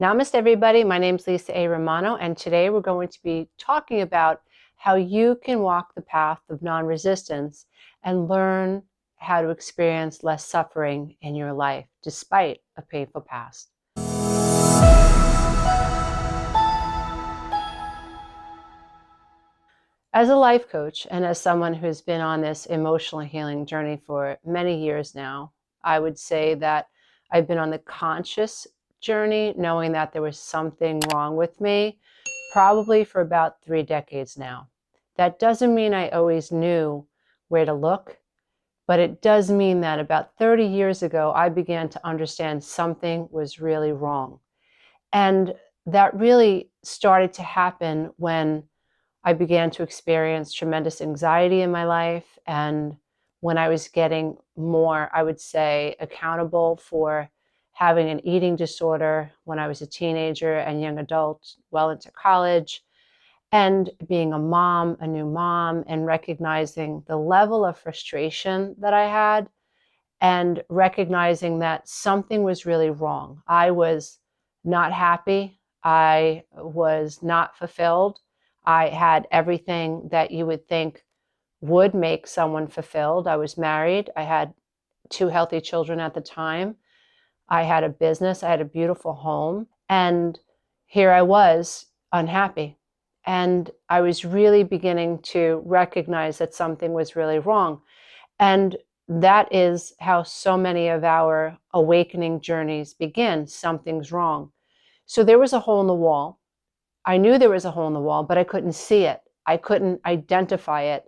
Namaste, everybody. My name is Lisa A. Romano, and today we're going to be talking about how you can walk the path of non-resistance and learn how to experience less suffering in your life despite a painful past. As a life coach and as someone who's been on this emotional healing journey for many years now, I would say that I've been on the conscious journey, knowing that there was something wrong with me, probably for about 3 decades now. That doesn't mean I always knew where to look, but it does mean that about 30 years ago, I began to understand something was really wrong. And that really started to happen when I began to experience tremendous anxiety in my life, and when I was getting more, I would say, accountable for having an eating disorder when I was a teenager and young adult, well into college, and being a mom, a new mom, and recognizing the level of frustration that I had, and recognizing that something was really wrong. I was not happy. I was not fulfilled. I had everything that you would think would make someone fulfilled. I was married. I had 2 healthy children at the time. I had a business. I had a beautiful home. And here I was unhappy. And I was really beginning to recognize that something was really wrong. And that is how so many of our awakening journeys begin. Something's wrong. So there was a hole in the wall. I knew there was a hole in the wall, but I couldn't see it. I couldn't identify it.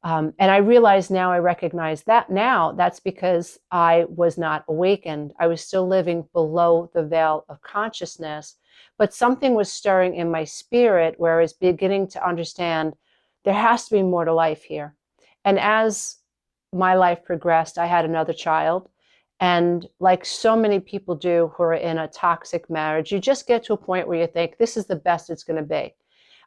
And I realize now, I recognize that now, that's because I was not awakened. I was still living below the veil of consciousness, but something was stirring in my spirit where I was beginning to understand there has to be more to life here. And as my life progressed, I had another child. And like so many people do who are in a toxic marriage, you just get to a point where you think, this is the best it's going to be.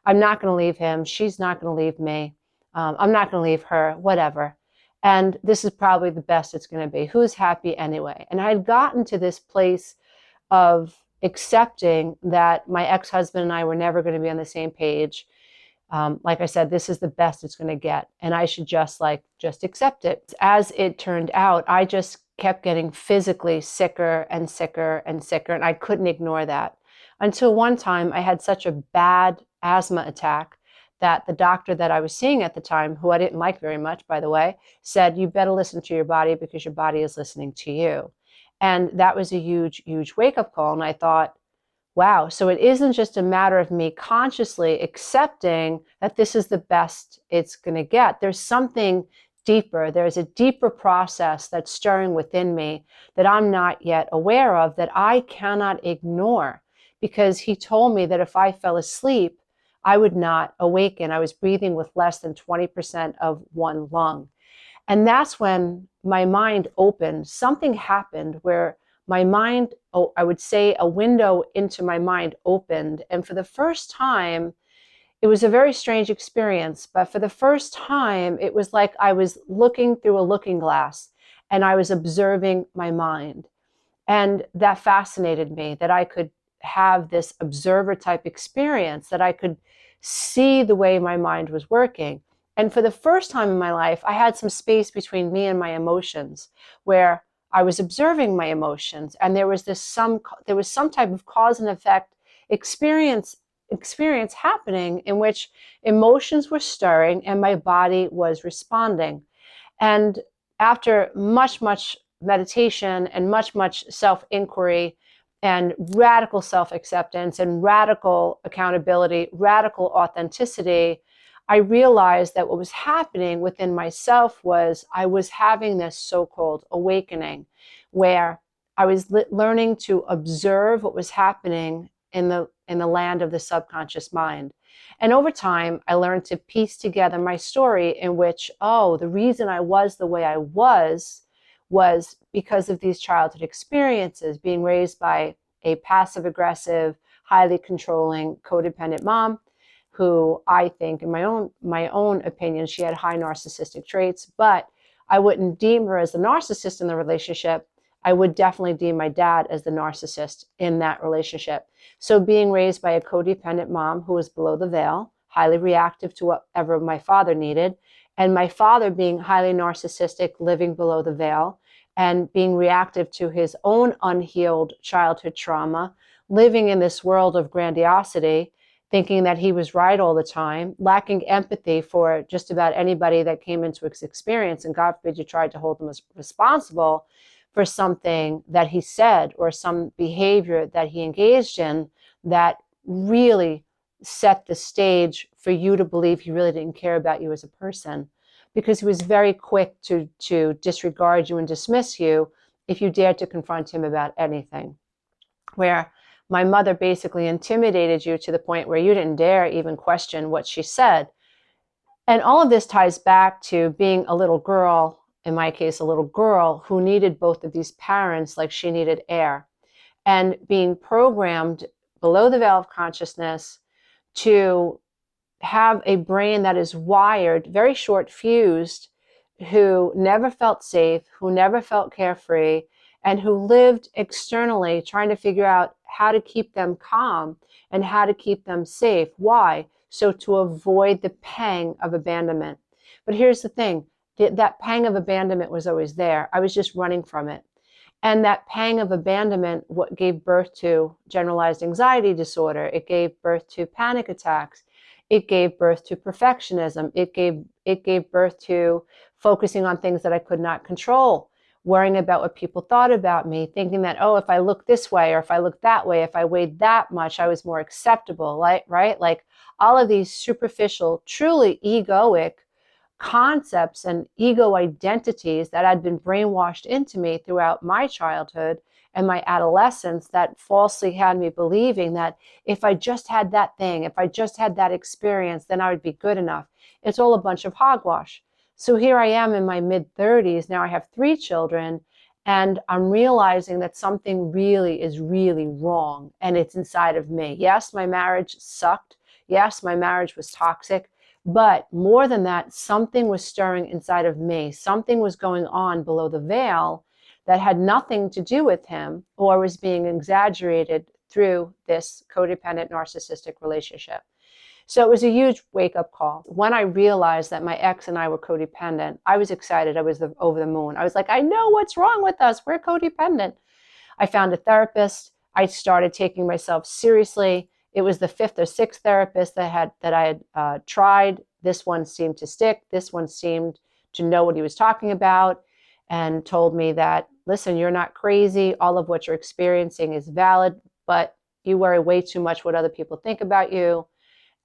I'm not going to leave him. She's not going to leave me. I'm not going to leave her, whatever. And this is probably the best it's going to be. Who's happy anyway? And I had gotten to this place of accepting that my ex-husband and I were never going to be on the same page. Like I said, this is the best it's going to get. And I should just accept it. As it turned out, I just kept getting physically sicker and sicker and sicker. And I couldn't ignore that until one time I had such a bad asthma attack that the doctor that I was seeing at the time, who I didn't like very much, by the way, said, you better listen to your body because your body is listening to you. And that was a huge, huge wake-up call. And I thought, wow, so it isn't just a matter of me consciously accepting that this is the best it's going to get. There's something deeper. There's a deeper process that's stirring within me that I'm not yet aware of, that I cannot ignore, because he told me that if I fell asleep, I would not awaken. I was breathing with less than 20% of one lung. And that's when my mind opened. Something happened where my mind, I would say a window into my mind opened. And for the first time, it was a very strange experience, but for the first time, it was like I was looking through a looking glass and I was observing my mind. And that fascinated me, that I could have this observer type experience, that I could see the way my mind was working. And for the first time in my life, I had some space between me and my emotions, where I was observing my emotions, and there was some type of cause and effect experience happening in which emotions were stirring and my body was responding. And after much meditation and much self-inquiry and radical self-acceptance and radical accountability, radical authenticity, I realized that what was happening within myself was I was having this so-called awakening, where I was learning to observe what was happening in the land of the subconscious mind. And over time, I learned to piece together my story in which, the reason I was the way I was because of these childhood experiences, being raised by a passive-aggressive, highly controlling, codependent mom, who I think, in my own opinion, she had high narcissistic traits, but I wouldn't deem her as a narcissist in the relationship. I would definitely deem my dad as the narcissist in that relationship. So being raised by a codependent mom who was below the veil, highly reactive to whatever my father needed, and my father being highly narcissistic, living below the veil, and being reactive to his own unhealed childhood trauma, living in this world of grandiosity, thinking that he was right all the time, lacking empathy for just about anybody that came into his experience, and God forbid you tried to hold him as responsible for something that he said or some behavior that he engaged in that really set the stage for you to believe he really didn't care about you as a person, because he was very quick to disregard you and dismiss you if you dared to confront him about anything. Where my mother basically intimidated you to the point where you didn't dare even question what she said. And all of this ties back to being a little girl, in my case, a little girl who needed both of these parents like she needed air, and being programmed below the veil of consciousness to have a brain that is wired, very short fused, who never felt safe, who never felt carefree, and who lived externally trying to figure out how to keep them calm and how to keep them safe. Why? So to avoid the pang of abandonment. But here's the thing, that pang of abandonment was always there. I was just running from it. And that pang of abandonment what gave birth to generalized anxiety disorder. It gave birth to panic attacks. It gave birth to perfectionism. It gave birth to focusing on things that I could not control, worrying about what people thought about me, thinking that, oh, if I look this way or if I look that way, if I weighed that much, I was more acceptable, right? Like all of these superficial, truly egoic concepts and ego identities that had been brainwashed into me throughout my childhood and my adolescence that falsely had me believing that if I just had that thing, if I just had that experience, then I would be good enough. It's all a bunch of hogwash. So here I am in my mid-30s. Now I have 3 children, and I'm realizing that something really is really wrong, and it's inside of me. Yes, my marriage sucked. Yes, my marriage was toxic. But more than that, something was stirring inside of me. Something was going on below the veil that had nothing to do with him or was being exaggerated through this codependent narcissistic relationship. So it was a huge wake-up call. When I realized that my ex and I were codependent, I was excited. I was over the moon. I was like, I know what's wrong with us. We're codependent. I found a therapist. I started taking myself seriously. It was the 5th or 6th therapist that I had tried. This one seemed to stick. This one seemed to know what he was talking about and told me that, listen, you're not crazy. All of what you're experiencing is valid, but you worry way too much what other people think about you.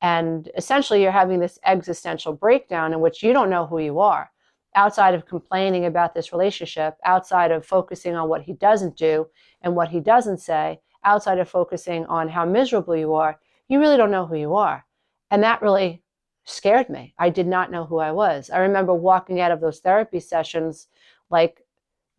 And essentially, you're having this existential breakdown in which you don't know who you are. Outside of complaining about this relationship, outside of focusing on what he doesn't do and what he doesn't say, outside of focusing on how miserable you are, you really don't know who you are. And that really scared me. I did not know who I was. I remember walking out of those therapy sessions, like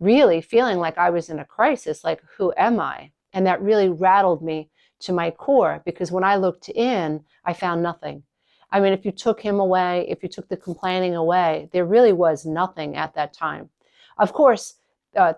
really feeling like I was in a crisis, like, who am I? And that really rattled me to my core, because when I looked in, I found nothing. I mean, if you took him away, if you took the complaining away, there really was nothing at that time. Of course,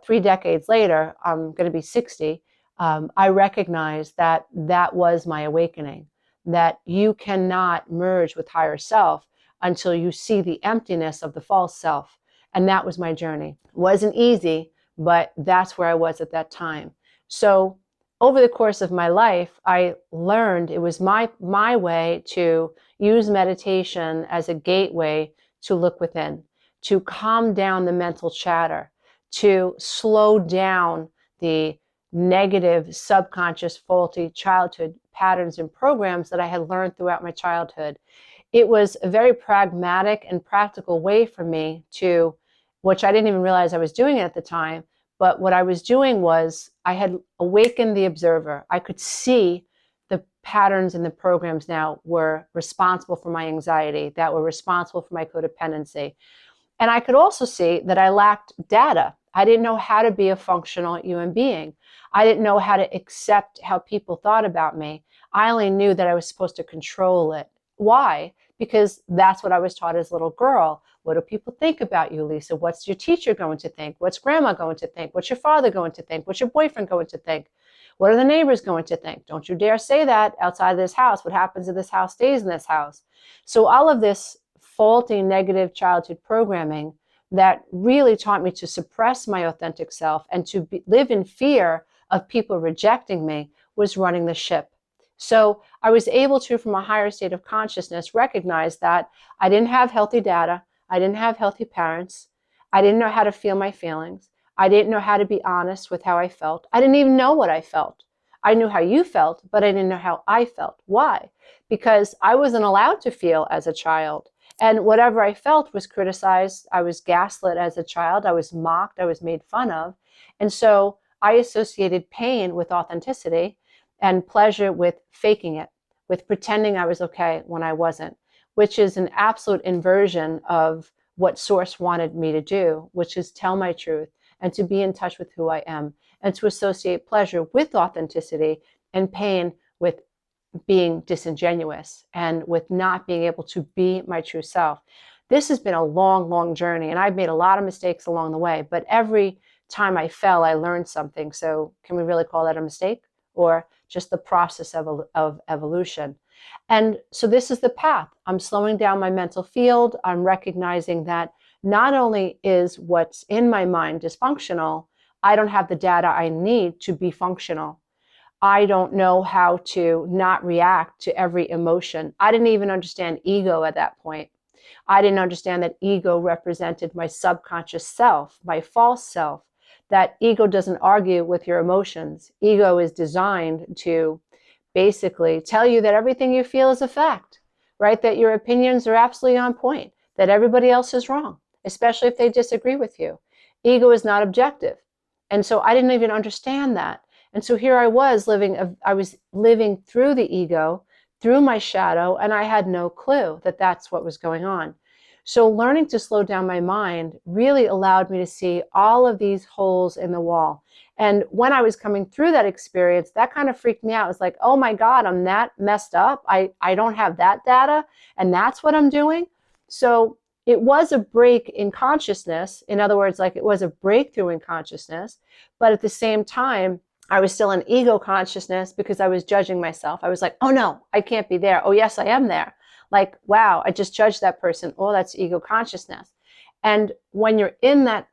3 decades later, I'm going to be 60, I recognize that that was my awakening, that you cannot merge with higher self until you see the emptiness of the false self. And that was my journey. It wasn't easy, but that's where I was at that time. So over the course of my life, I learned it was my way to use meditation as a gateway to look within, to calm down the mental chatter, to slow down the negative, subconscious, faulty childhood patterns and programs that I had learned throughout my childhood. It was a very pragmatic and practical way for me to, which I didn't even realize I was doing at the time, but what I was doing was I had awakened the observer. I could see the patterns and the programs now were responsible for my anxiety, that were responsible for my codependency. And I could also see that I lacked data. I didn't know how to be a functional human being. I didn't know how to accept how people thought about me. I only knew that I was supposed to control it. Why? because that's what I was taught as a little girl. What do people think about you, Lisa? What's your teacher going to think? What's grandma going to think? What's your father going to think? What's your boyfriend going to think? What are the neighbors going to think? Don't you dare say that outside of this house. What happens in this house stays in this house. So all of this faulty, negative childhood programming that really taught me to suppress my authentic self and to live in fear of people rejecting me was running the ship. So I was able to, from a higher state of consciousness, recognize that I didn't have healthy data. I didn't have healthy parents. I didn't know how to feel my feelings. I didn't know how to be honest with how I felt. I didn't even know what I felt. I knew how you felt, but I didn't know how I felt. Why? Because I wasn't allowed to feel as a child. And whatever I felt was criticized. I was gaslit as a child. I was mocked. I was made fun of. And so I associated pain with authenticity and pleasure with faking it, with pretending I was okay when I wasn't, which is an absolute inversion of what Source wanted me to do, which is tell my truth and to be in touch with who I am and to associate pleasure with authenticity and pain with being disingenuous and with not being able to be my true self. This has been a long, long journey, and I've made a lot of mistakes along the way, but every time I fell, I learned something. So can we really call that a mistake, or just the process of evolution? And so this is the path. I'm slowing down my mental field. I'm recognizing that not only is what's in my mind dysfunctional, I don't have the data I need to be functional. I don't know how to not react to every emotion. I didn't even understand ego at that point. I didn't understand that ego represented my subconscious self, my false self, that ego doesn't argue with your emotions. Ego is designed to basically tell you that everything you feel is a fact, right? That your opinions are absolutely on point, that everybody else is wrong, especially if they disagree with you. Ego is not objective. And so I didn't even understand that. And so here I was living through the ego, through my shadow, and I had no clue that that's what was going on. So learning to slow down my mind really allowed me to see all of these holes in the wall. And when I was coming through that experience, that kind of freaked me out. It was like, oh my God, I'm that messed up. I don't have that data, and that's what I'm doing. So it was a break in consciousness. In other words, like it was a breakthrough in consciousness. But at the same time, I was still in ego consciousness because I was judging myself. I was like, oh no, I can't be there. Oh yes, I am there. Like, wow, I just judged that person. Oh, that's ego consciousness. And when you're in that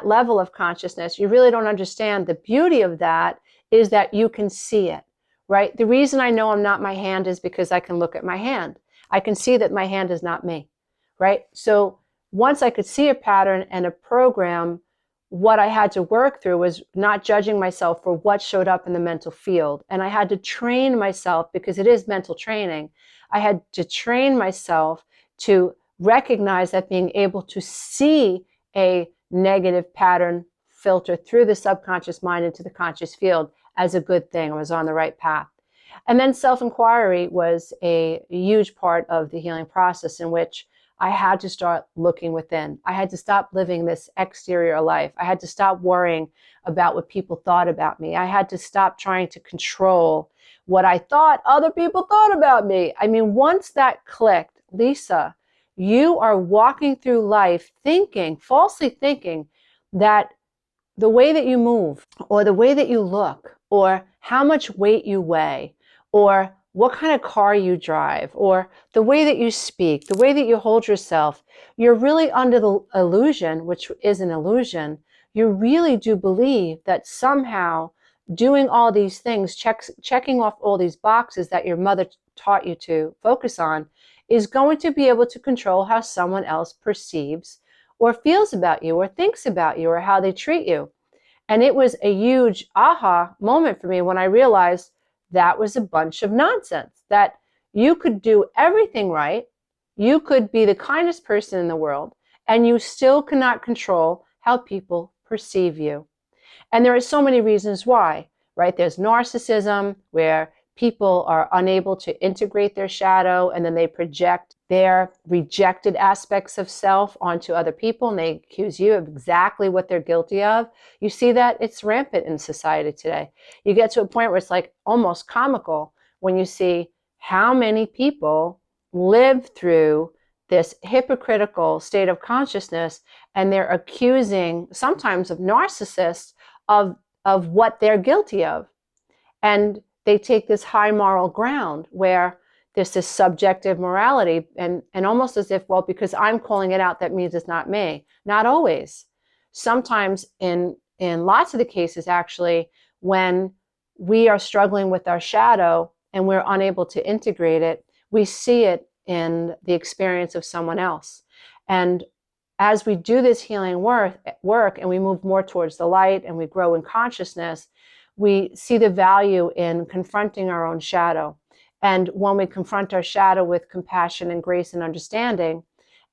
level of consciousness, you really don't understand the beauty of that is that you can see it, right? The reason I know I'm not my hand is because I can look at my hand. I can see that my hand is not me, right? So once I could see a pattern and a program, what I had to work through was not judging myself for what showed up in the mental field. And I had to train myself, because it is mental training. I had to train myself to recognize that being able to see a negative pattern filter through the subconscious mind into the conscious field as a good thing. I was on the right path. And then self-inquiry was a huge part of the healing process, in which I had to start looking within. I had to stop living this exterior life. I had to stop worrying about what people thought about me. I had to stop trying to control what I thought other people thought about me. I mean, once that clicked, Lisa, you are walking through life thinking, falsely thinking, that the way that you move, or the way that you look, or how much weight you weigh, or what kind of car you drive, or the way that you speak, the way that you hold yourself, you're really under the illusion, which is an illusion. You really do believe that somehow doing all these things, checking off all these boxes that your mother taught you to focus on, is going to be able to control how someone else perceives or feels about you or thinks about you or how they treat you. And it was a huge aha moment for me when I realized that was a bunch of nonsense, that you could do everything right, you could be the kindest person in the world, and you still cannot control how people perceive you. And there are so many reasons why, right? There's narcissism, where people are unable to integrate their shadow, and then they project their rejected aspects of self onto other people, and they accuse you of exactly what they're guilty of. You see that? It's rampant in society today. You get to a point where it's like almost comical when you see how many people live through this hypocritical state of consciousness, and they're accusing sometimes of narcissists of what they're guilty of. And they take this high moral ground where there's this subjective morality, and almost as if, well, because I'm calling it out, that means it's not me. Not always. Sometimes in lots of the cases, actually, when we are struggling with our shadow and we're unable to integrate it, we see it in the experience of someone else. And as we do this healing work and we move more towards the light and we grow in consciousness, we see the value in confronting our own shadow. And when we confront our shadow with compassion and grace and understanding,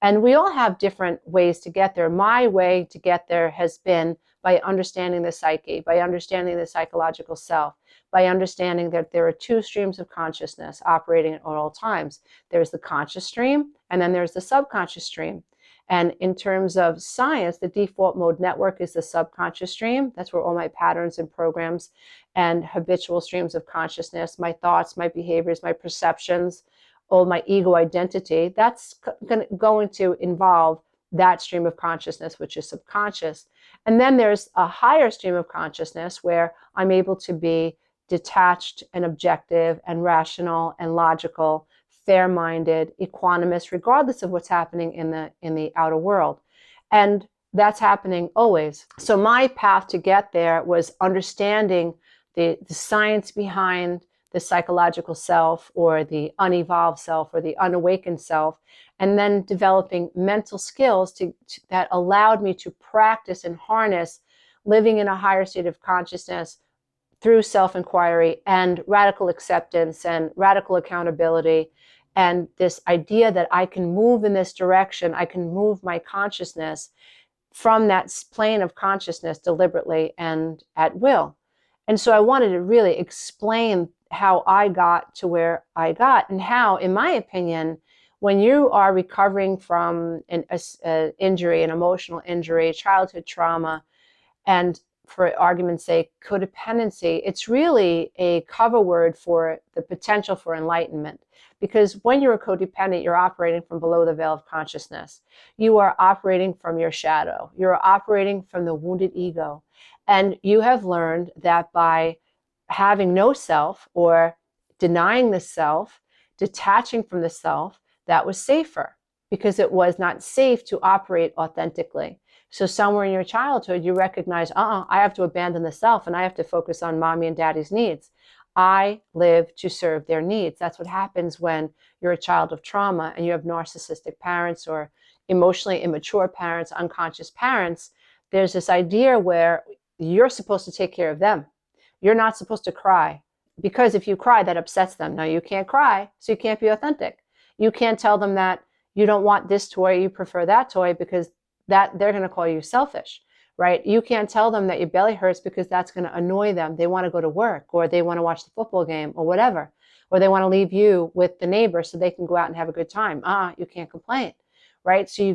and we all have different ways to get there. My way to get there has been by understanding the psyche, by understanding the psychological self, by understanding that there are two streams of consciousness operating at all times. There's the conscious stream, and then there's the subconscious stream. And in terms of science, the default mode network is the subconscious stream. That's where all my patterns and programs and habitual streams of consciousness, my thoughts, my behaviors, my perceptions, all my ego identity, that's going to involve that stream of consciousness, which is subconscious. And then there's a higher stream of consciousness where I'm able to be detached and objective and rational and logical, fair-minded, equanimous, regardless of what's happening in the outer world. And that's happening always. So my path to get there was understanding the science behind the psychological self, or the unevolved self, or the unawakened self, and then developing mental skills that allowed me to practice and harness living in a higher state of consciousness through self-inquiry and radical acceptance and radical accountability, and this idea that I can move in this direction, I can move my consciousness from that plane of consciousness deliberately and at will. And so I wanted to really explain how I got to where I got, and how, in my opinion, when you are recovering from an injury, an emotional injury, childhood trauma, and for argument's sake, codependency, it's really a cover word for the potential for enlightenment. Because when you're a codependent, you're operating from below the veil of consciousness. You are operating from your shadow. You're operating from the wounded ego. And you have learned that by having no self, or denying the self, detaching from the self, that was safer, because it was not safe to operate authentically. So somewhere in your childhood, you recognize, I have to abandon the self and I have to focus on mommy and daddy's needs. I live to serve their needs. That's what happens when you're a child of trauma and you have narcissistic parents or emotionally immature parents, unconscious parents. There's this idea where you're supposed to take care of them. You're not supposed to cry, because if you cry, that upsets them. Now, you can't cry, so you can't be authentic. You can't tell them that you don't want this toy, you prefer that toy, because that they're going to call you selfish, right? You can't tell them that your belly hurts, because that's going to annoy them. They want to go to work, or they want to watch the football game, or whatever, or they want to leave you with the neighbor so they can go out and have a good time. You can't complain, right? So you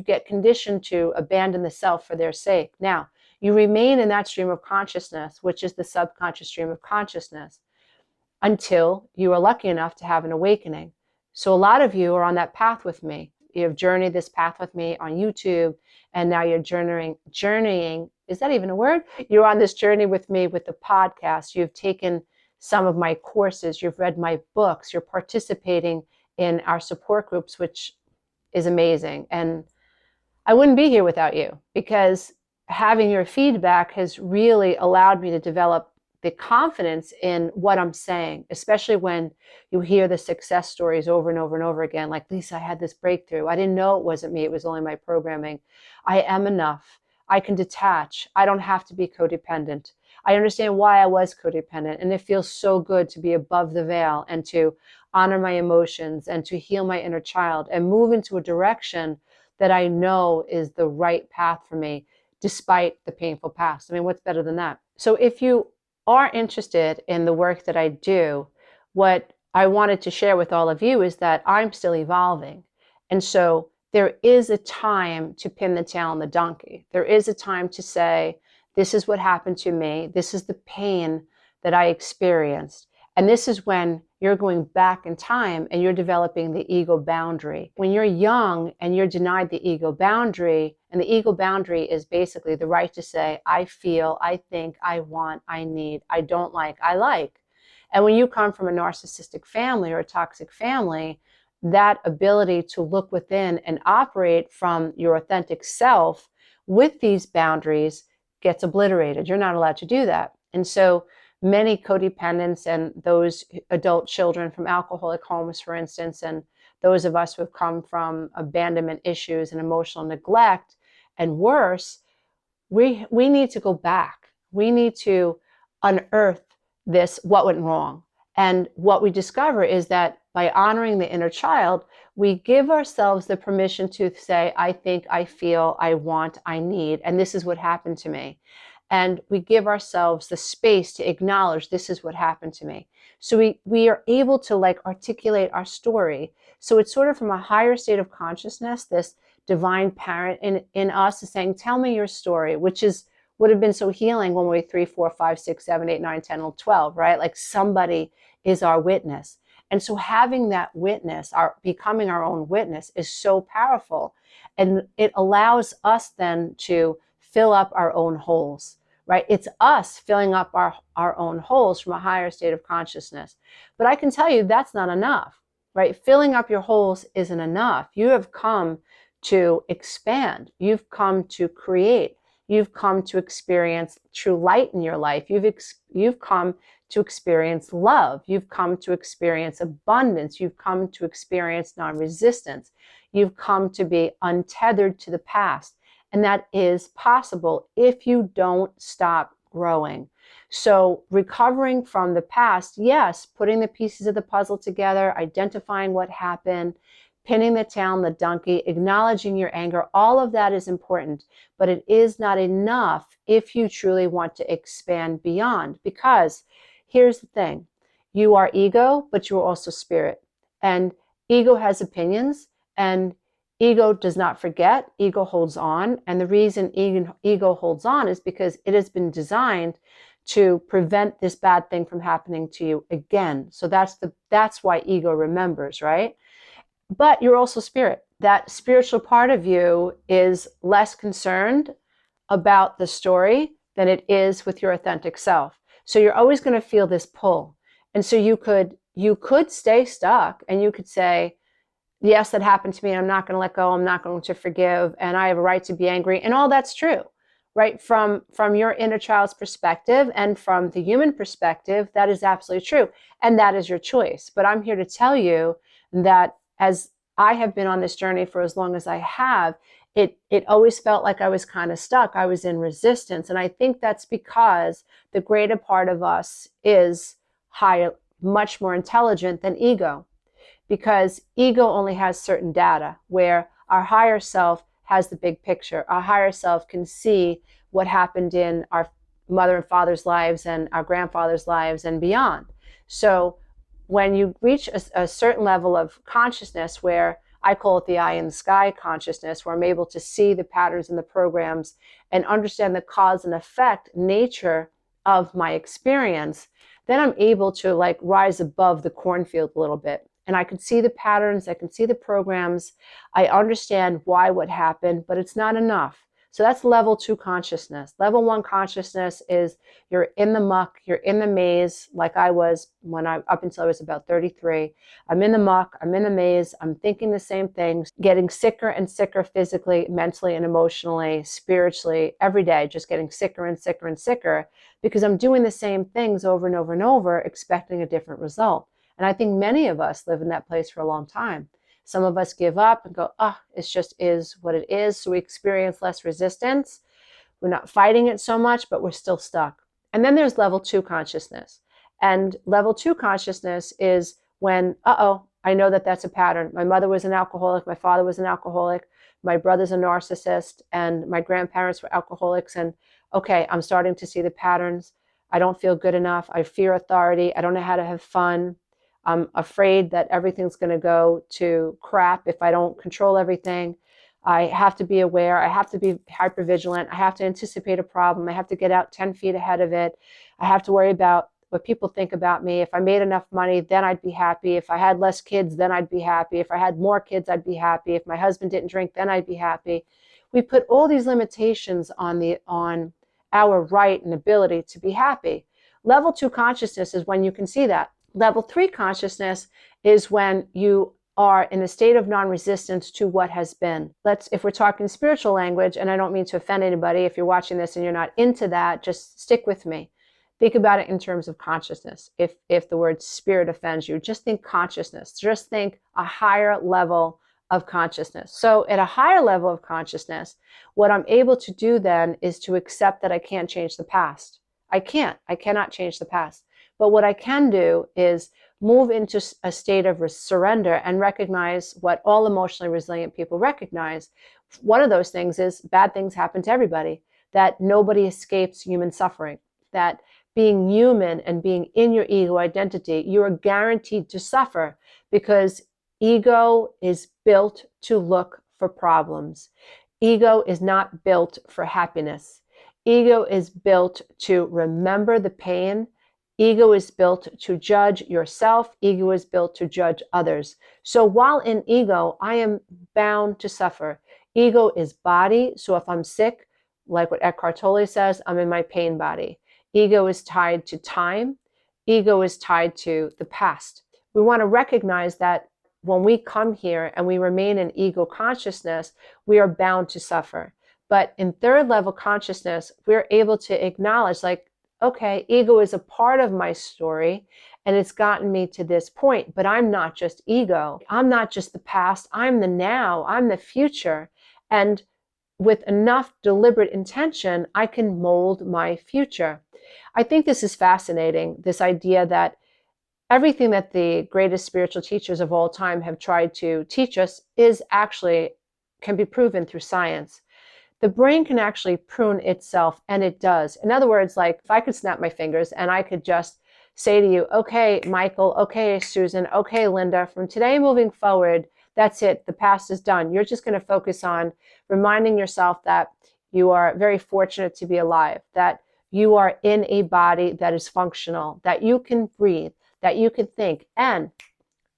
get conditioned to abandon the self for their sake. Now, you remain in that stream of consciousness, which is the subconscious stream of consciousness, until you are lucky enough to have an awakening. So a lot of you are on that path with me. You have journeyed this path with me on YouTube, and now you're journeying. Is that even a word? You're on this journey with me with the podcast. You've taken some of my courses. You've read my books. You're participating in our support groups, which is amazing. And I wouldn't be here without you, because having your feedback has really allowed me to develop the confidence in what I'm saying, especially when you hear the success stories over and over and over again. Like, Lisa, I had this breakthrough. I didn't know it wasn't me. It was only my programming. I am enough. I can detach. I don't have to be codependent. I understand why I was codependent. And it feels so good to be above the veil and to honor my emotions and to heal my inner child and move into a direction that I know is the right path for me, despite the painful past. I mean, what's better than that? So if you are interested in the work that I do, what I wanted to share with all of you is that I'm still evolving. And so there is a time to pin the tail on the donkey. There is a time to say, this is what happened to me. This is the pain that I experienced. And this is when you're going back in time and you're developing the ego boundary. When you're young and you're denied the ego boundary, and the ego boundary is basically the right to say, I feel, I think, I want, I need, I don't like, I like. And when you come from a narcissistic family or a toxic family, that ability to look within and operate from your authentic self with these boundaries gets obliterated. You're not allowed to do that. And so many codependents and those adult children from alcoholic homes, for instance, and those of us who have come from abandonment issues and emotional neglect and worse, we need to go back. We need to unearth this, what went wrong. And what we discover is that by honoring the inner child, we give ourselves the permission to say, I think, I feel, I want, I need, and this is what happened to me. And we give ourselves the space to acknowledge this is what happened to me. So we are able to like articulate our story. So it's sort of from a higher state of consciousness, this divine parent in us is saying, tell me your story, which would have been so healing when we were 3, 4, 5, 6, 7, 8, 9, 10, 12, right? Like somebody is our witness. And so having that witness, becoming our own witness is so powerful. And it allows us then to fill up our own holes, right? It's us filling up our own holes from a higher state of consciousness. But I can tell you that's not enough, right? Filling up your holes isn't enough. You have come to expand. You've come to create. You've come to experience true light in your life. You've come to experience love. You've come to experience abundance. You've come to experience non-resistance. You've come to be untethered to the past. And that is possible if you don't stop growing. So recovering from the past, yes, putting the pieces of the puzzle together, identifying what happened, pinning the tail on the donkey, acknowledging your anger, all of that is important, but it is not enough if you truly want to expand beyond. Because here's the thing, you are ego, but you are also spirit. And ego has opinions, and ego does not forget, ego holds on. And the reason ego holds on is because it has been designed to prevent this bad thing from happening to you again. So that's why ego remembers, right? But you're also spirit. That spiritual part of you is less concerned about the story than it is with your authentic self. So you're always going to feel this pull. And so you could stay stuck and you could say, yes, that happened to me. I'm not going to let go. I'm not going to forgive. And I have a right to be angry. And all that's true, right? From your inner child's perspective and from the human perspective, that is absolutely true. And that is your choice. But I'm here to tell you that as I have been on this journey for as long as I have, it always felt like I was kind of stuck. I was in resistance. And I think that's because the greater part of us is higher, much more intelligent than ego. Because ego only has certain data, where our higher self has the big picture. Our higher self can see what happened in our mother and father's lives and our grandfather's lives and beyond. So when you reach a certain level of consciousness, where I call it the eye in the sky consciousness, where I'm able to see the patterns and the programs and understand the cause and effect nature of my experience, then I'm able to like rise above the cornfield a little bit. And I can see the patterns, I can see the programs, I understand why what happened, but it's not enough. So that's level 2 consciousness. Level 1 consciousness is you're in the muck, you're in the maze, like I was up until I was about 33. I'm in the muck, I'm in the maze, I'm thinking the same things, getting sicker and sicker physically, mentally and emotionally, spiritually, every day, just getting sicker and sicker and sicker, because I'm doing the same things over and over and over, expecting a different result. And I think many of us live in that place for a long time. Some of us give up and go, it just is what it is. So we experience less resistance. We're not fighting it so much, but we're still stuck. And then there's level 2 consciousness. And level 2 consciousness is when, I know that that's a pattern. My mother was an alcoholic. My father was an alcoholic. My brother's a narcissist. And my grandparents were alcoholics. And okay, I'm starting to see the patterns. I don't feel good enough. I fear authority. I don't know how to have fun. I'm afraid that everything's going to go to crap if I don't control everything. I have to be aware. I have to be hypervigilant. I have to anticipate a problem. I have to get out 10 feet ahead of it. I have to worry about what people think about me. If I made enough money, then I'd be happy. If I had less kids, then I'd be happy. If I had more kids, I'd be happy. If my husband didn't drink, then I'd be happy. We put all these limitations on our right and ability to be happy. Level 2 consciousness is when you can see that. Level 3 consciousness is when you are in a state of non-resistance to what has been. If we're talking spiritual language, and I don't mean to offend anybody, if you're watching this and you're not into that, just stick with me. Think about it in terms of consciousness. If the word spirit offends you, just think consciousness. Just think a higher level of consciousness. So at a higher level of consciousness, what I'm able to do then is to accept that I can't change the past. I cannot change the past. But what I can do is move into a state of surrender and recognize what all emotionally resilient people recognize. One of those things is bad things happen to everybody, that nobody escapes human suffering, that being human and being in your ego identity, you are guaranteed to suffer because ego is built to look for problems. Ego is not built for happiness. Ego is built to remember the pain. Ego is built to judge yourself. Ego is built to judge others. So while in ego, I am bound to suffer. Ego is body. So if I'm sick, like what Eckhart Tolle says, I'm in my pain body. Ego is tied to time. Ego is tied to the past. We want to recognize that when we come here and we remain in ego consciousness, we are bound to suffer. But in third level consciousness, we're able to acknowledge, like, okay, ego is a part of my story and it's gotten me to this point, but I'm not just ego. I'm not just the past. I'm the now. I'm the future. And with enough deliberate intention, I can mold my future. I think this is fascinating, this idea that everything that the greatest spiritual teachers of all time have tried to teach us can be proven through science. The brain can actually prune itself, and it does. In other words, like if I could snap my fingers and I could just say to you, okay, Michael, okay, Susan, okay, Linda, from today moving forward, that's it. The past is done. You're just going to focus on reminding yourself that you are very fortunate to be alive, that you are in a body that is functional, that you can breathe, that you can think. And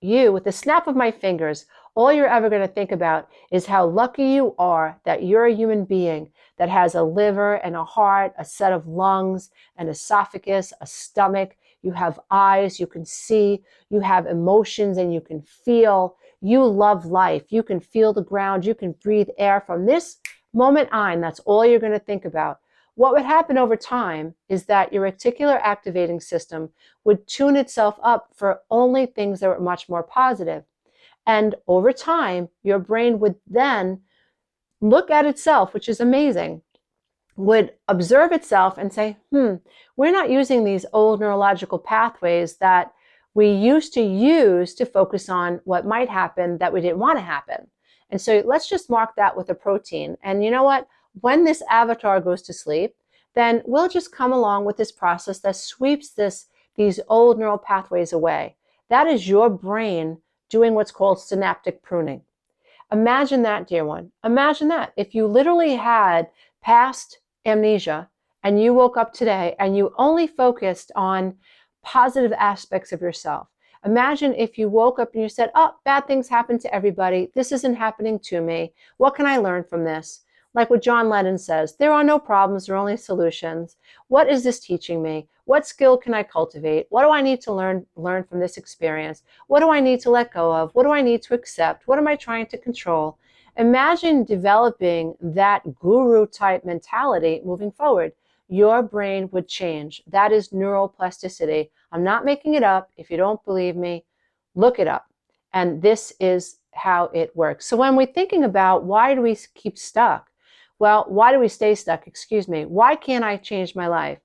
you, with the snap of my fingers, all you're ever going to think about is how lucky you are that you're a human being that has a liver and a heart, a set of lungs, an esophagus, a stomach. You have eyes, you can see, you have emotions, and you can feel. You love life. You can feel the ground. You can breathe air. From this moment on, that's all you're going to think about. What would happen over time is that your reticular activating system would tune itself up for only things that were much more positive. And over time, your brain would then look at itself, which is amazing, would observe itself and say, we're not using these old neurological pathways that we used to use to focus on what might happen that we didn't want to happen. And so let's just mark that with a protein. And you know what? When this avatar goes to sleep, then we'll just come along with this process that sweeps these old neural pathways away. That is your brain doing what's called synaptic pruning. Imagine that, dear one. Imagine that. If you literally had past amnesia and you woke up today and you only focused on positive aspects of yourself. Imagine if you woke up and you said, oh, bad things happen to everybody. This isn't happening to me. What can I learn from this? Like what John Lennon says, there are no problems, there are only solutions. What is this teaching me? What skill can I cultivate? What do I need to learn from this experience? What do I need to let go of? What do I need to accept? What am I trying to control? Imagine developing that guru type mentality moving forward. Your brain would change. That is neuroplasticity. I'm not making it up. If you don't believe me, look it up. And this is how it works. So when we're thinking about why do we keep stuck? Well, why do we stay stuck? Why can't I change my life?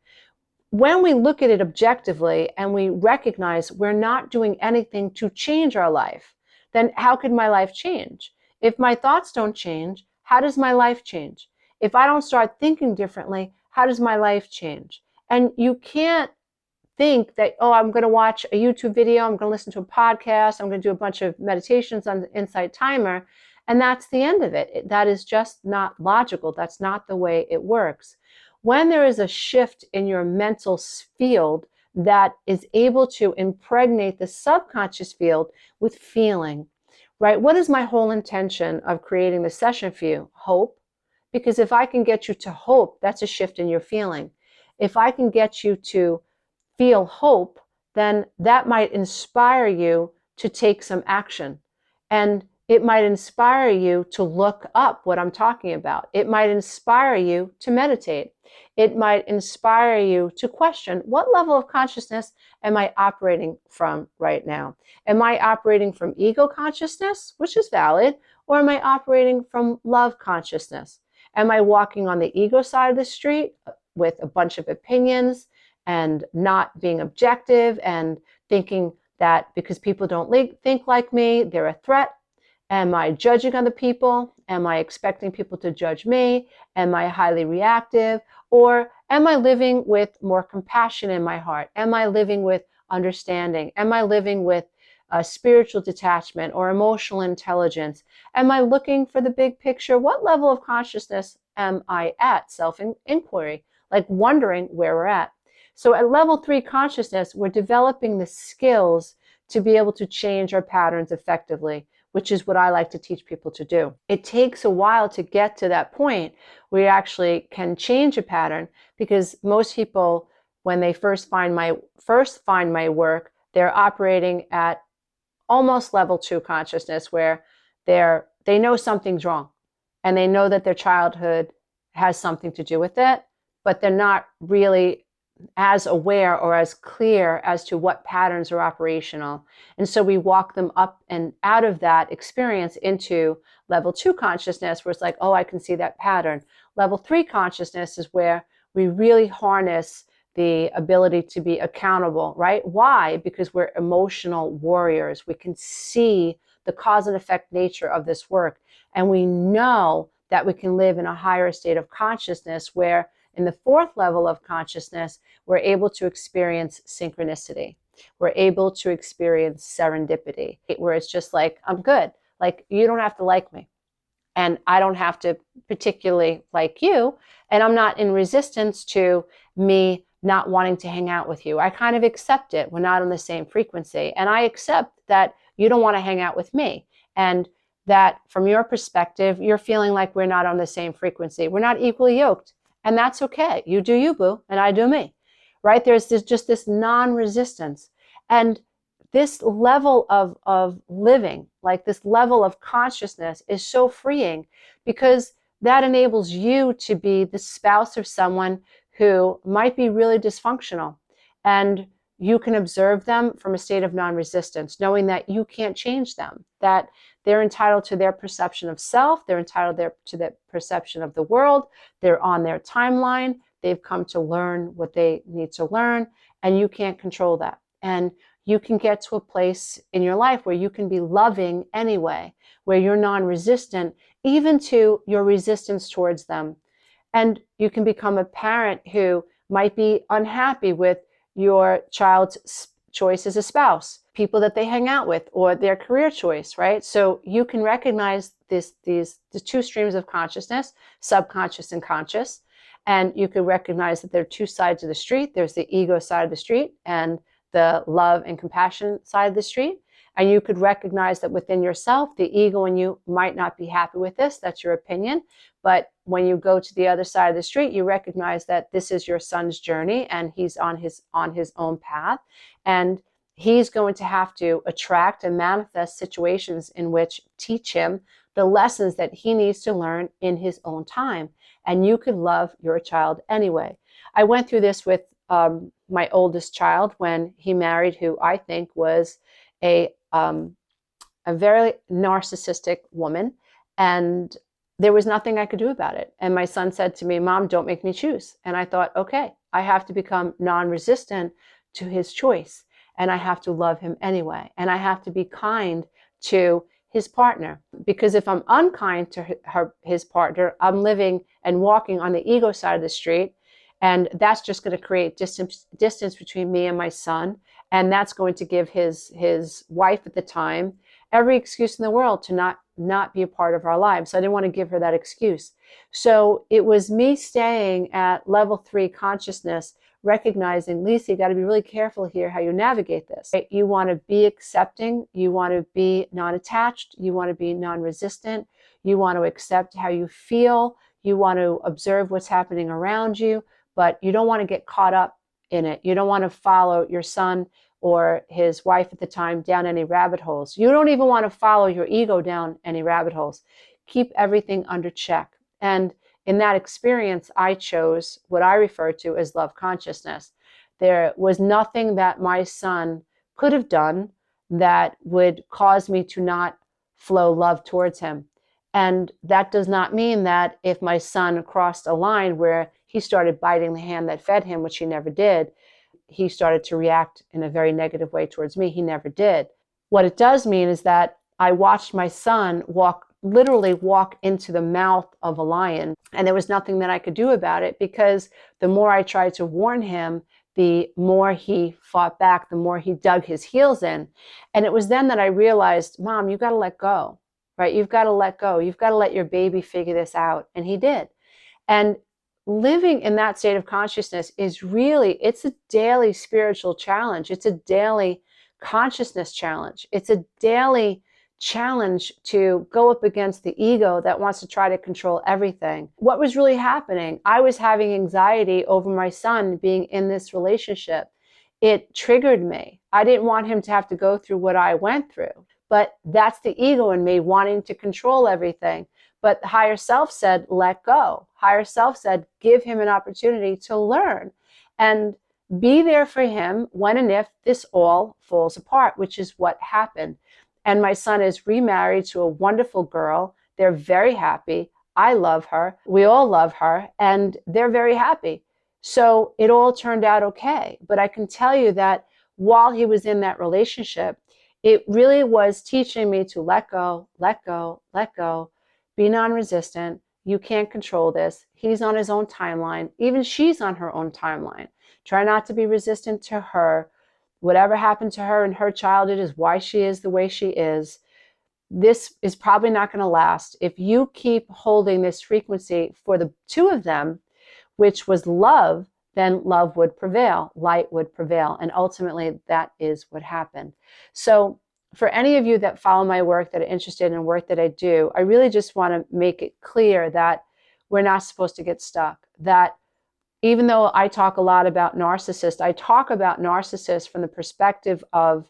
When we look at it objectively and we recognize we're not doing anything to change our life, then how could my life change? If my thoughts don't change, how does my life change? If I don't start thinking differently, how does my life change? And you can't think that, oh, I'm going to watch a YouTube video, I'm going to listen to a podcast, I'm going to do a bunch of meditations on the Insight Timer, and that's the end of it. That is just not logical. That's not the way it works. When there is a shift in your mental field, that is able to impregnate the subconscious field with feeling, right? What is my whole intention of creating the session for you? Hope. Because if I can get you to hope, that's a shift in your feeling. If I can get you to feel hope, then that might inspire you to take some action. And it might inspire you to look up what I'm talking about. It might inspire you to meditate. It might inspire you to question, what level of consciousness am I operating from right now? Am I operating from ego consciousness, which is valid, or am I operating from love consciousness? Am I walking on the ego side of the street with a bunch of opinions and not being objective and thinking that because people don't think like me, they're a threat? Am I judging other people? Am I expecting people to judge me? Am I highly reactive? Or am I living with more compassion in my heart? Am I living with understanding? Am I living with spiritual detachment or emotional intelligence? Am I looking for the big picture? What level of consciousness am I at? Self-inquiry, like wondering where we're at. So at level 3 consciousness, we're developing the skills to be able to change our patterns effectively, which is what I like to teach people to do. It takes a while to get to that point where you actually can change a pattern, because most people, when they first find my work, they're operating at almost level 2 consciousness, where they know something's wrong and they know that their childhood has something to do with it, but they're not really as aware or as clear as to what patterns are operational. And so we walk them up and out of that experience into level 2 consciousness, where it's like, oh, I can see that pattern. Level 3 consciousness is where we really harness the ability to be accountable, right? Why? Because we're emotional warriors. We can see the cause and effect nature of this work. And we know that we can live in a higher state of consciousness, where in the 4th level of consciousness, we're able to experience synchronicity. We're able to experience serendipity, where it's just like, I'm good. Like, you don't have to like me, and I don't have to particularly like you, and I'm not in resistance to me not wanting to hang out with you. I kind of accept it. We're not on the same frequency, and I accept that you don't want to hang out with me, and that from your perspective, you're feeling like we're not on the same frequency. We're not equally yoked. And that's okay. You do you, boo, and I do me, right? There's just this non-resistance. And this level of living, like this level of consciousness, is so freeing, because that enables you to be the spouse of someone who might be really dysfunctional. And you can observe them from a state of non-resistance, knowing that you can't change them, that they're entitled to their perception of self, they're entitled to their perception of the world, they're on their timeline, they've come to learn what they need to learn, and you can't control that. And you can get to a place in your life where you can be loving anyway, where you're non-resistant, even to your resistance towards them. And you can become a parent who might be unhappy with your child's choice as a spouse, people that they hang out with, or their career choice, right? So you can recognize the 2 streams of consciousness, subconscious and conscious, and you can recognize that there are 2 sides of the street. There's the ego side of the street and the love and compassion side of the street. And you could recognize that within yourself, the ego in you might not be happy with this. That's your opinion. But when you go to the other side of the street, you recognize that this is your son's journey, and he's on his own path. And he's going to have to attract and manifest situations in which teach him the lessons that he needs to learn in his own time. And you could love your child anyway. I went through this with my oldest child when he married who I think was a very narcissistic woman, and there was nothing I could do about it. And my son said to me, Mom, don't make me choose. And I thought, okay, I have to become non-resistant to his choice, and I have to love him anyway. And I have to be kind to his partner, because if I'm unkind to his partner, I'm living and walking on the ego side of the street, and that's just going to create distance between me and my son. And that's going to give his wife at the time every excuse in the world to not be a part of our lives. So I didn't want to give her that excuse. So it was me staying at level 3 consciousness, recognizing, Lisa, you got to be really careful here how you navigate this. Right? You want to be accepting, you want to be non-attached, you want to be non-resistant, you want to accept how you feel, you want to observe what's happening around you, but you don't want to get caught up in it. You don't want to follow your son or his wife at the time down any rabbit holes. You don't even want to follow your ego down any rabbit holes. Keep everything under check. And in that experience, I chose what I refer to as love consciousness. There was nothing that my son could have done that would cause me to not flow love towards him. And that does not mean that if my son crossed a line where he started biting the hand that fed him, which he never did, he started to react in a very negative way towards me. He never did. What it does mean is that I watched my son literally walk into the mouth of a lion, and there was nothing that I could do about it, because the more I tried to warn him, the more he fought back, the more he dug his heels in. And it was then that I realized, Mom, you've got to let go, right? You've got to let go. You've got to let your baby figure this out. And he did. And living in that state of consciousness is really, it's a daily spiritual challenge. It's a daily consciousness challenge. It's a daily challenge to go up against the ego that wants to try to control everything. What was really happening? I was having anxiety over my son being in this relationship. It triggered me. I didn't want him to have to go through what I went through, but that's the ego in me wanting to control everything. But the higher self said, let go. Higher self said, give him an opportunity to learn and be there for him when and if this all falls apart, which is what happened. And my son is remarried to a wonderful girl. They're very happy. I love her. We all love her, and they're very happy. So it all turned out okay. But I can tell you that while he was in that relationship, it really was teaching me to let go, let go, let go. Be non-resistant. You can't control this. He's on his own timeline. Even she's on her own timeline. Try not to be resistant to her. Whatever happened to her in her childhood is why she is the way she is. This is probably not going to last. If you keep holding this frequency for the two of them, which was love, then love would prevail, light would prevail. And ultimately, that is what happened. So for any of you that follow my work, that are interested in work that I do, I really just want to make it clear that we're not supposed to get stuck. That even though I talk a lot about narcissists, I talk about narcissists from the perspective of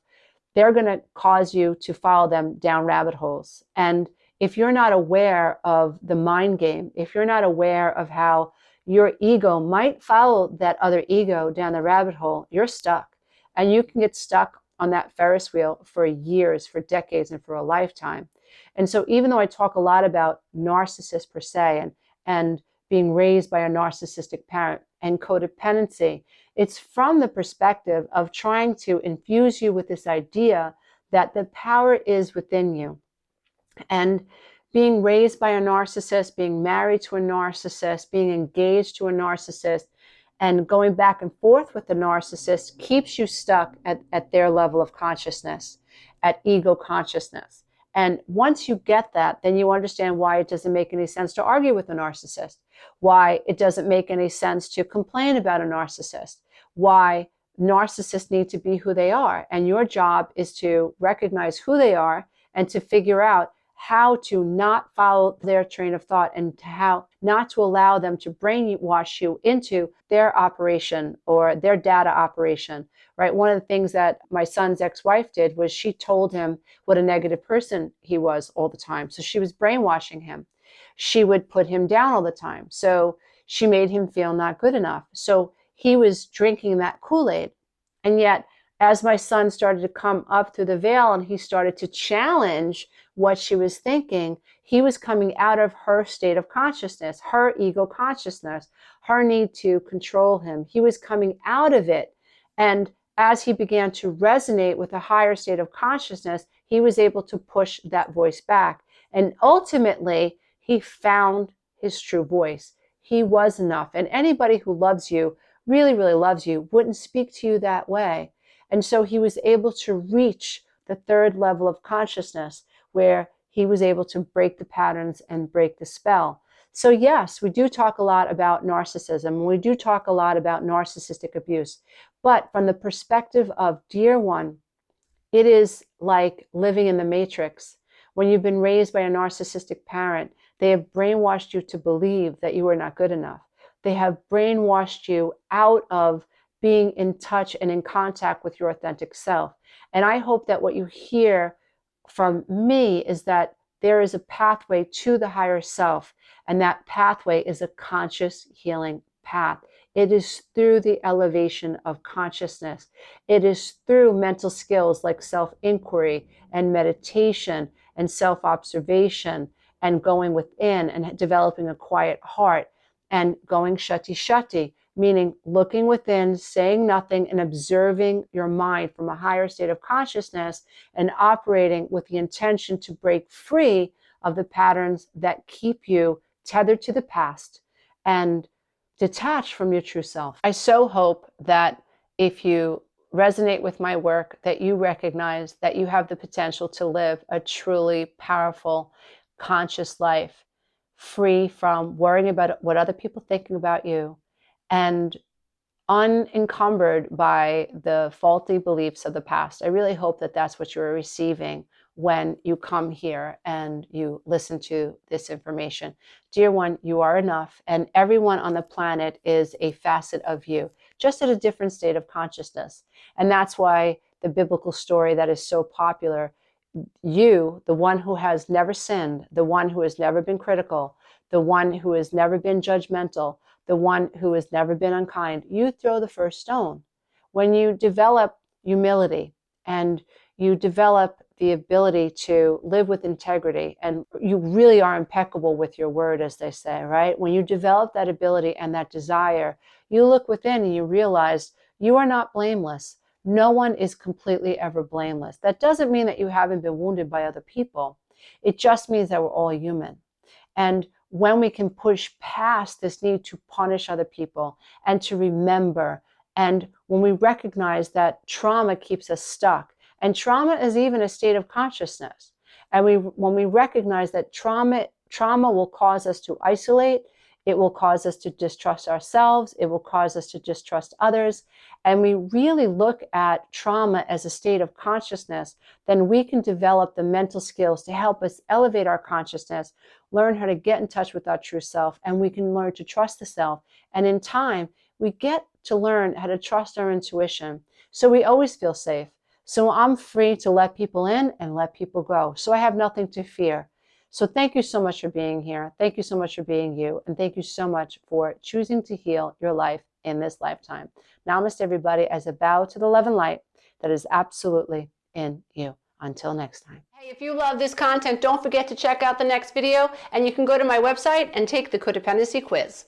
they're going to cause you to follow them down rabbit holes. And if you're not aware of the mind game, if you're not aware of how your ego might follow that other ego down the rabbit hole, you're stuck. And you can get stuck on that Ferris wheel for years, for decades, and for a lifetime. And so even though I talk a lot about narcissists per se and being raised by a narcissistic parent and codependency, it's from the perspective of trying to infuse you with this idea that the power is within you. And being raised by a narcissist, being married to a narcissist, being engaged to a narcissist, and going back and forth with the narcissist keeps you stuck at their level of consciousness, at ego consciousness. And once you get that, then you understand why it doesn't make any sense to argue with a narcissist, why it doesn't make any sense to complain about a narcissist, why narcissists need to be who they are. And your job is to recognize who they are and to figure out how to not follow their train of thought and how not to allow them to brainwash you into their operation or their data operation, right? One of the things that my son's ex-wife did was she told him what a negative person he was all the time. So she was brainwashing him. She would put him down all the time. So she made him feel not good enough. So he was drinking that Kool-Aid. And yet, as my son started to come up through the veil and he started to challenge what she was thinking, he was coming out of her state of consciousness, her ego consciousness, her need to control him. He was coming out of it. And as he began to resonate with a higher state of consciousness, he was able to push that voice back. And ultimately, he found his true voice. He was enough. And anybody who loves you, really, really loves you, wouldn't speak to you that way. And so he was able to reach the third level of consciousness where he was able to break the patterns and break the spell. So yes, we do talk a lot about narcissism. We do talk a lot about narcissistic abuse. But from the perspective of, dear one, it is like living in the matrix. When you've been raised by a narcissistic parent, they have brainwashed you to believe that you are not good enough. They have brainwashed you out of being in touch and in contact with your authentic self. And I hope that what you hear from me is that there is a pathway to the higher self, and that pathway is a conscious healing path. It is through the elevation of consciousness. It is through mental skills like self-inquiry and meditation and self-observation and going within and developing a quiet heart and going shati, meaning looking within, saying nothing, and observing your mind from a higher state of consciousness and operating with the intention to break free of the patterns that keep you tethered to the past and detached from your true self. I so hope that if you resonate with my work, that you recognize that you have the potential to live a truly powerful, conscious life, free from worrying about what other people are thinking about you, and unencumbered by the faulty beliefs of the past. I really hope that that's what you're receiving when you come here and you listen to this information. Dear one, you are enough, and everyone on the planet is a facet of you, just at a different state of consciousness. And that's why the biblical story that is so popular, you, the one who has never sinned, the one who has never been critical, the one who has never been judgmental, the one who has never been unkind, you throw the first stone. When you develop humility and you develop the ability to live with integrity, and you really are impeccable with your word, as they say, right? When you develop that ability and that desire, you look within and you realize you are not blameless. No one is completely ever blameless. That doesn't mean that you haven't been wounded by other people. It just means that we're all human. And when we can push past this need to punish other people and to remember, and when we recognize that trauma keeps us stuck, and trauma is even a state of consciousness, and when we recognize that trauma will cause us to isolate, it will cause us to distrust ourselves, it will cause us to distrust others, and we really look at trauma as a state of consciousness, then we can develop the mental skills to help us elevate our consciousness, learn how to get in touch with our true self, and we can learn to trust the self. And in time, we get to learn how to trust our intuition, so we always feel safe. So I'm free to let people in and let people go. So I have nothing to fear. So thank you so much for being here. Thank you so much for being you. And thank you so much for choosing to heal your life in this lifetime. Namaste, everybody, as a bow to the love and light that is absolutely in you. Until next time. Hey, if you love this content, don't forget to check out the next video, and you can go to my website and take the codependency quiz.